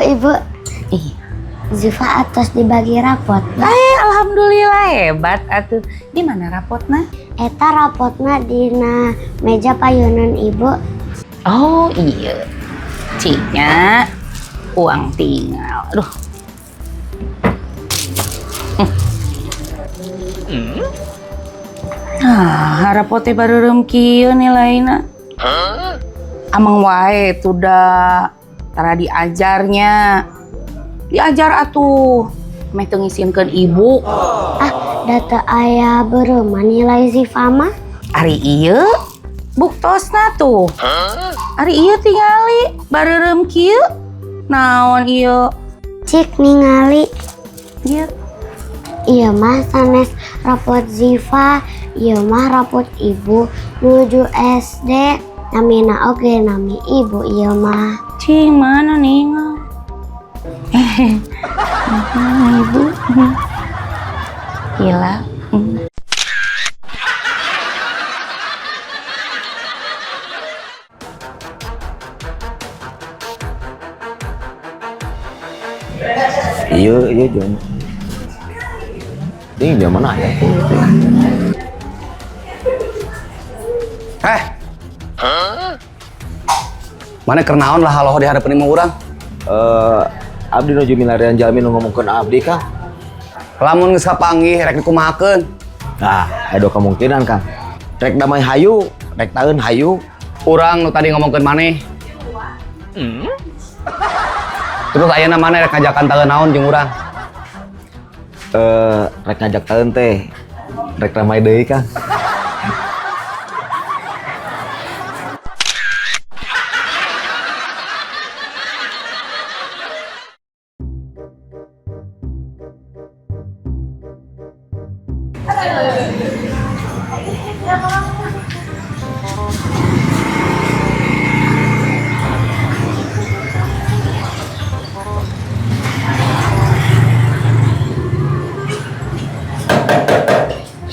Ibu, Ziva atos dibagi rapot. Alhamdulillah hebat atuh. Di mana rapotna? Eta rapotna dina meja payunan ibu. Oh iya, Cinya uang tinggal. Aduh. Rapotnya baru kieu nilainya. Amang wae tuh tara diajarnya. Diajar atuh. Meh teu ngisinkeun ibu. Data ayah berema nilai Ziva mah. Ari ieu buktosna tuh. Ari ieu tingali bareureum kieu. Naon ieu? Cik ningali. Ieu. Iya mah sanes rapot Ziva, iya mah rapot ibu menuju SD. Namina oge nami ibu iya mah. Cing mana ningal? Mana ibu? Gila. Iya Jon. Ini dia mana ya? Mana kernaon lah halo di hadapan imah urang? Abdi nuju milarian jalmi nu ngomongkeun abdi Kang. Lamun geus kapanggih rek dikumahakeun. Nah, ada kemungkinan Kang. Rek damai hayu, rek taeun hayu. Urang nu tadi ngomongkeun maneh. Terus ayeuna maneh rek ngajakan taeun naon jeung urang? Rek ngajak taeun teh. Rek ramai deui Kang.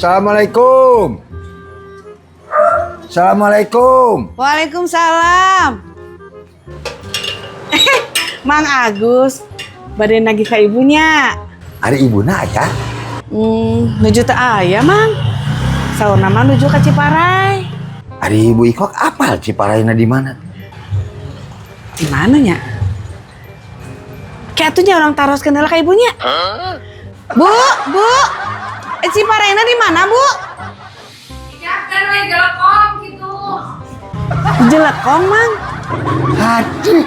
Assalamualaikum. Assalamualaikum. Waalaikumsalam. Mang Agus, bade nagih ka ibunya. Ari ibuna aya? Nuju teu aya, Mang. Saurna mah nuju ka Ciparai. Ari ibu Ikok apal Ciparayna di mana? Di mana nya? Kayak atunya orang taros kendala ka ibunya. Bu. Ciparayna di mana, Bu? Kan we jelekong gitu. Jelekong, Mang. Aduh.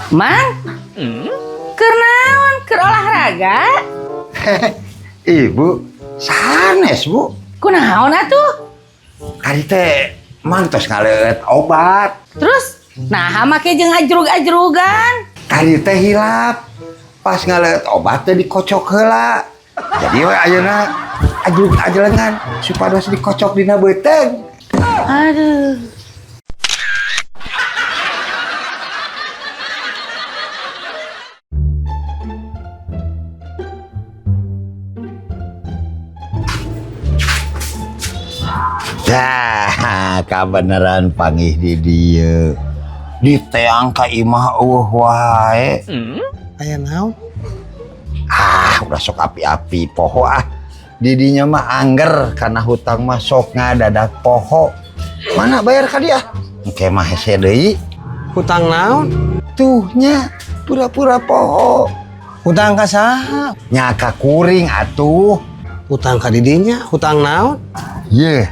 Mang? Keur naon? Keur olahraga? Ibu, sanes Bu. Kunaon atuh? Ari teh mantos ngaleut obat. Terus nah make jeung ajrug-ajrugan. Ari teh hilap. Pas ngaleut obat teh dikocok heula. Jadi we ayeuna ajrug-ajlengan supados dikocok dina beuteung. Aduh. Dah, kabeneran panggih di dieu. Di teang ka imah wae. Aya naon? Udah sok api-api poho Didinya mah angger karena hutang mah sok ngadadak poho. Mana bayar ka dia? Engke mah hese deui. Hutang naon? Tuhnya pura-pura poho. Hutang ka saha? Nya ka kuring atuh. Hutang ka didinya, hutang naon? Ye.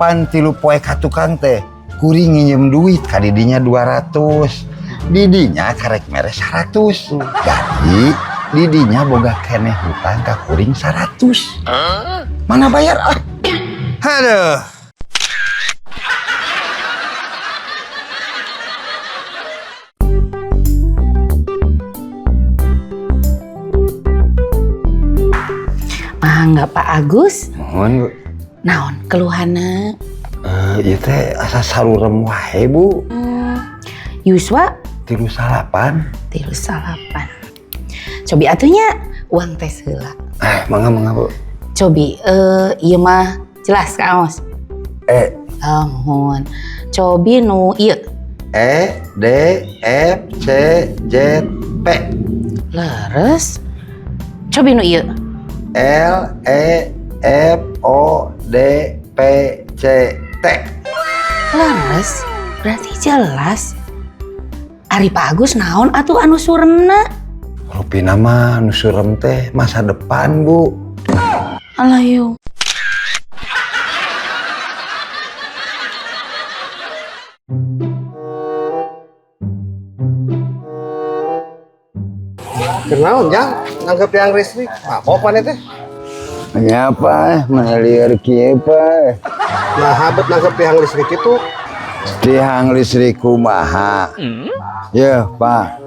Pan tilu poe ka tukang teh kuring nginjem duit ka didinya 200. Didinya karek mere 100. Jadi didinya boga keneh hutang ka kuring 100. Mana bayar? Aduh. Mangga Pak Agus. Mohon Bu. Naon keluhana? Ieu teh asa sarurem wae Bu. Yuswa 38. 38. Cobi atunya uang teh heula. Mangga Bu. Cobi ieu mah jelas ka Amos. Mohon. Cobi nu ieu. E D F C J P. Leres. Cobi nu ieu. L E F O D P C T. Leres. Berarti jelas. Ari Pak Agus naon atuh anu suremna? Rupina mah nu surem teh masa depan Bu. Alah yo. Kenaon Jang, nganggep yang listrik. Apa teh? Nyapa mengalir kieu Pak. Nah, habet nganggep yang listrik itu. Tihang listrik kumaha. Ya Pak.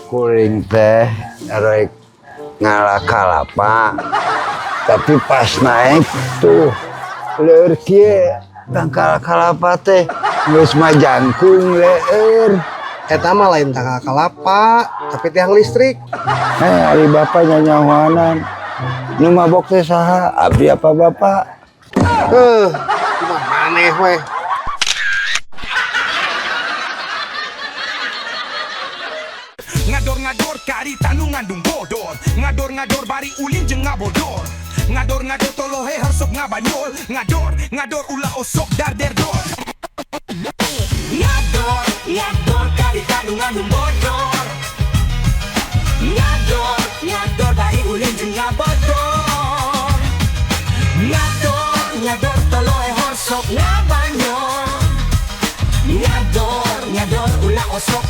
Kuring teh rek ngalah kalapa. Tapi pas naik tuh leur kieu tangkal kalapa teh geus majangkung leur. Eta mah lain tanggal kalapa, tapi tiang listrik. Ari bapak nyanyawanan. Nu mabok teh saha? Abdi apa bapak? Cuma maneh weh. Ngador-ngador kari tanu ngandung bodor. Ngador-ngador bari ulin jeung ngabodor. Ngador-ngador tolohe harsok ngabanyol. Ngador ulah osok dar derdor. Ngador kari tanu ngandung bodor. Ngador bari ulin jeung ngabodor. Ngador tolohe harsok ngabanyol. Ngador ulah osok